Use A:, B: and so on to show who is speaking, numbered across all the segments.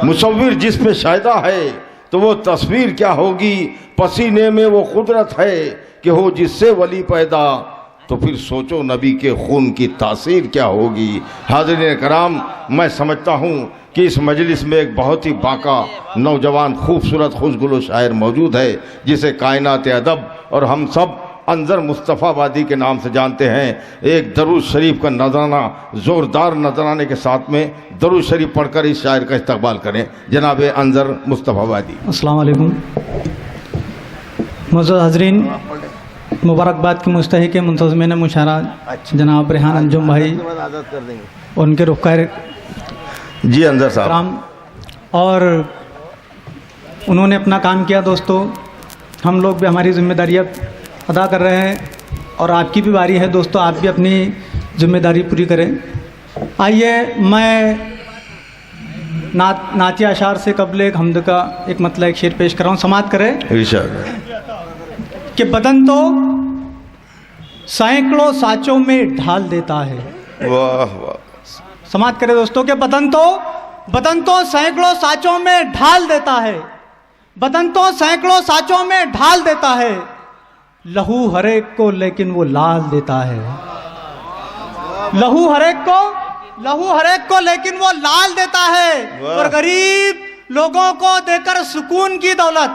A: مصور جس پہ شائدہ ہے تو وہ تصویر کیا ہوگی، پسینے میں وہ قدرت ہے کہ ہو جس سے ولی پیدا، تو پھر سوچو نبی کے خون کی تاثیر کیا ہوگی۔ حاضرین کرام، میں سمجھتا ہوں کہ اس مجلس میں ایک بہت ہی باقا نوجوان خوبصورت خوشگل شاعر موجود ہے جسے کائنات ادب اور ہم سب انظر مصطفیٰ آبادی کے نام سے جانتے ہیں۔ ایک درود شریف کا نذرانہ زوردار نذرانے کے ساتھ میں درود شریف پڑھ کر اس شاعر کا استقبال کریں، جناب انظر مصطفیٰ آبادی۔
B: السلام علیکم معزز حاضرین، مبارکباد کے مستحق منتظمین مشاعرہ جناب ریحان انجم بھائی، ان کے رخ
A: جی انظر صاحب
B: کرام، اور انہوں نے اپنا کام کیا دوستو، ہم لوگ بھی ہماری ذمہ داریت ادا کر رہے ہیں، اور آپ کی بھی باری ہے دوستو، آپ بھی اپنی ذمہ داری پوری کریں۔ آئیے میں نعتیہ اشعار سے قبل ایک حمد کا ایک مطلع ایک شعر پیش کر رہا ہوں، سماعت کریں کہ بدن تو سینکڑوں سانچوں میں ڈھال دیتا ہے۔
A: واہ واہ،
B: سماعت کریں دوستو کہ بدن تو سینکڑوں سانچوں میں ڈھال دیتا ہے، بدن تو سینکڑوں سانچوں میں ڈھال دیتا ہے، لہو ہر ایک کو لیکن وہ لال دیتا ہے، لہو ہر ایک کو لیکن وہ لال دیتا ہے، اور غریب لوگوں کو دے کر سکون کی دولت،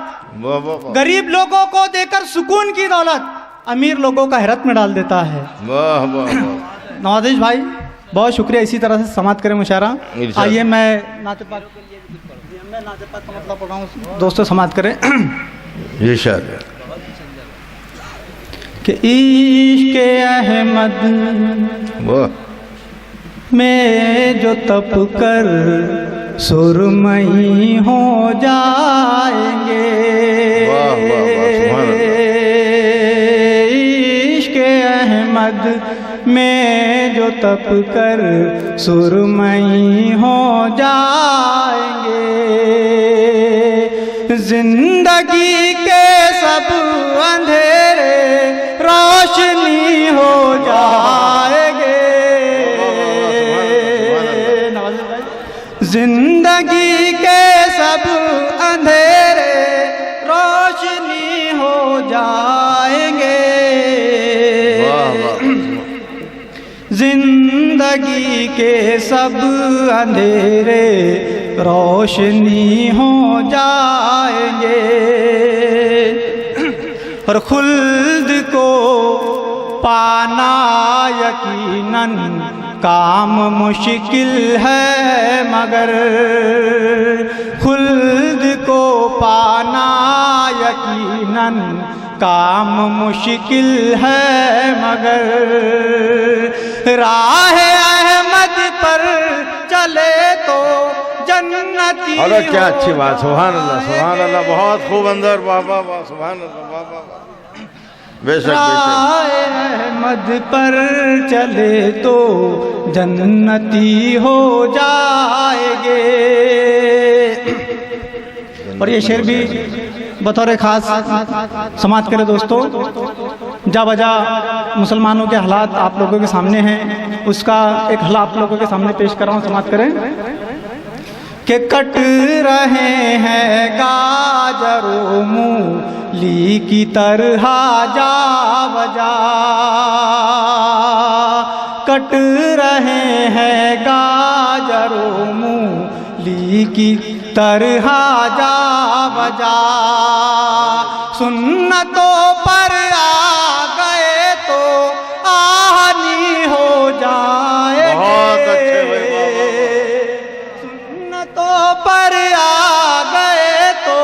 B: غریب لوگوں کو دے کر سکون کی دولت امیر لوگوں کا حیرت میں ڈال دیتا ہے۔ نوازش بھائی بہت شکریہ، اسی طرح سے سماعت کریں مشاعرہ۔ آئیے میں نعت پاک کا مطلب پڑھ رہا ہوں، دوستو سماعت کریں کہ عشق احمد میں جو تپ کر سرمئی ہو جائیں گے، عشق احمد میں جو تپ کر سرمئی ہو جائیں گے، زندگی کے سب اندھیرے روشنی ہو جائیں گے، زندگی کے سب اندھیرے روشنی ہو جائیں گے، زندگی کے سب اندھیرے روشنی ہو جائیں گے، اور خلد کو پانا یقیناً کام مشکل ہے، مگر خلد کو پانا یقیناً کام مشکل ہے، مگر راہ احمد پر چلے تو جنتی ہو۔
A: ارے کیا اچھی بات، سبحان اللہ سبحان اللہ، بہت خوب انظر، واہ واہ واہ، سبحان اللہ، واہ واہ واہ، بے شک بے شک۔
B: احمد پر چلے تو جنتی ہو جائے گے، اور یہ شعر بھی بطور خاص سماعت کرے دوستو، جا بجا مسلمانوں کے حالات آپ لوگوں کے سامنے ہیں، اس کا ایک حل آپ لوگوں کے سامنے پیش کر رہا ہوں، سماعت کریں کہ کٹ رہے ہیں گاجر و مولی کی طرح جا بجا، کٹ رہے ہیں گاجر و مولی کی طرح جا بجا، سنتوں پر آ گئے تو آہنی ہو جائے گے، سنتوں پر آ گئے تو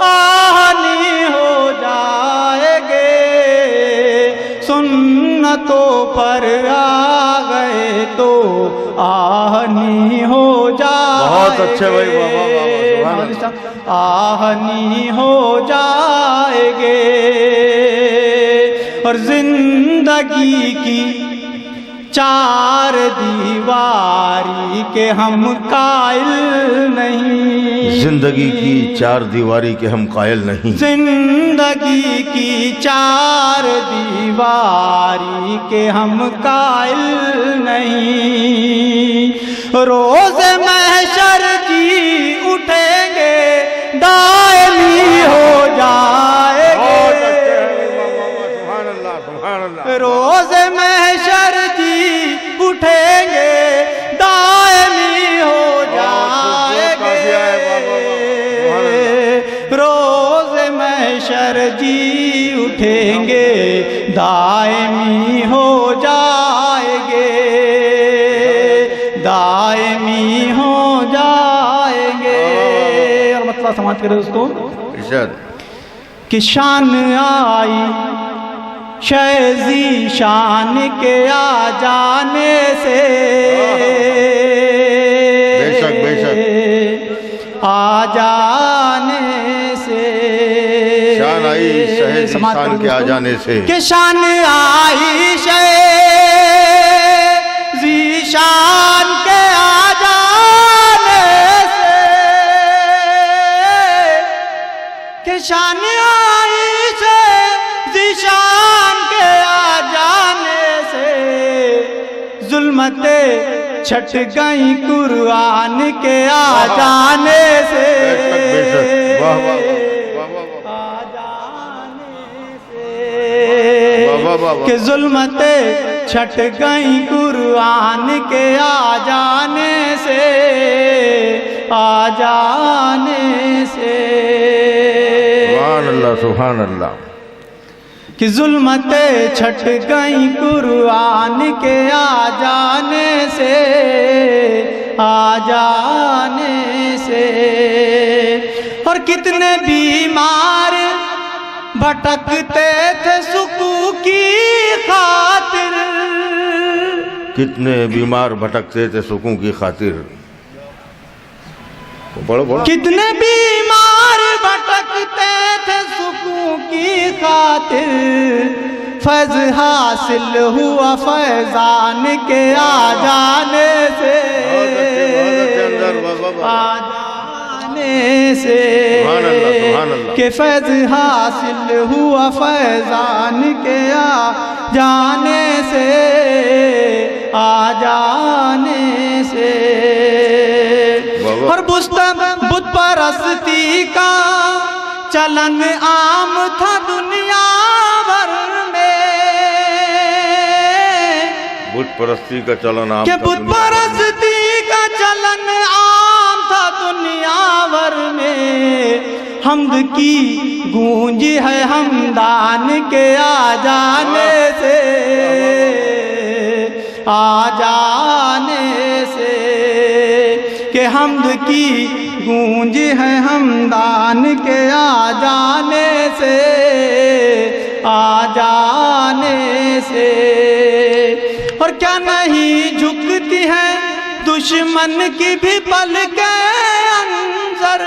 B: آہنی ہو جائے گے، سنتوں پر آ گئے تو آہنی ہو جائے،
A: بہت اچھے بھائی،
B: آہنی ہو جائے گے، اور زندگی کی چار دیواری کے ہم قائل نہیں،
A: زندگی کی چار دیواری کے ہم قائل نہیں،
B: زندگی کی چار دیواری کے ہم قائل نہیں، روز محشر کی دائمی ہو جائیں گے
A: سبحان اللہ سبحان اللہ
B: روز محشر جی اٹھیں گے دائمی ہو جائیں گے روز محشر جی اٹھیں گے دائمی ہو جائیں گے دائمی ہو جائیں گے اور مطلب سماعت کرے اس کو کہ شان آئی شیزی شان کے آ جانے سے
A: بے شک بے شک
B: آ جانے سے
A: شان آئی شیزی شان کے آ جانے سے
B: کہ شان آئی شیزی شان کے آ جانے سے کہ شان آئی شیزی شان کے آ جانے سے ظلمتیں چھٹ گئی قرآن کے آ جانے سے آ جانے سے کہ ظلمتیں چھٹ گئی قرآن کے آ جانے سے آ جانے سے
A: سبحان اللہ سبحان اللہ
B: کہ ظلمتیں چھٹ گئی قرآن کے آ جانے سے آ جانے سے اور کتنے بیمار بھٹکتے تھے سکوں کی خاطر
A: کتنے بیمار بھٹکتے تھے سکوں کی خاطر بڑھو
B: کتنے بیمار بھٹکتے تھے سکوں کی خاطر فیض حاصل ہوا فیضان کے آ جانے سے آ جانے سے کہ فیض حاصل ہوا فیضان کے آ جانے سے آ جانے سے اور بت پرستی کا چلن عام تھا دنیا بھر میں
A: بت پرستی کا چلن عام
B: کہ بت پرستی کا چلن عام تھا دنیا بھر میں حمد کی گونج ہے ہمدان کے آ جانے سے آ جانے سے کہ حمد کی گونج ہے ہمدان کے آ جانے سے آ جانے سے اور کیا نہیں جھکتی ہے دشمن کی بھی پلکیں انظر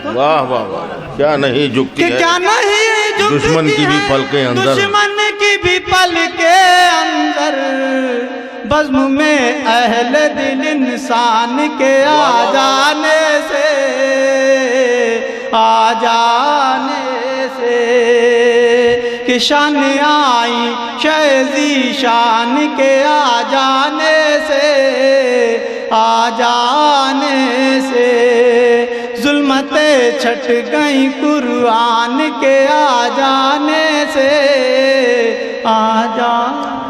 A: واہ واہ واہ کیا نہیں جھکتی ہے
B: کیا نہیں جھکتی
A: دشمن کی بھی پلکیں اندر
B: دشمن کی بھی پلکیں اندر بزم میں اہل دل انسان کے آ جانے سے آ جانے سے کہ شان آئی شیزی شان کے آ جانے سے آ جانے سے ظلمتیں چھٹ گئی قرآن کے آ جانے سے آ جانے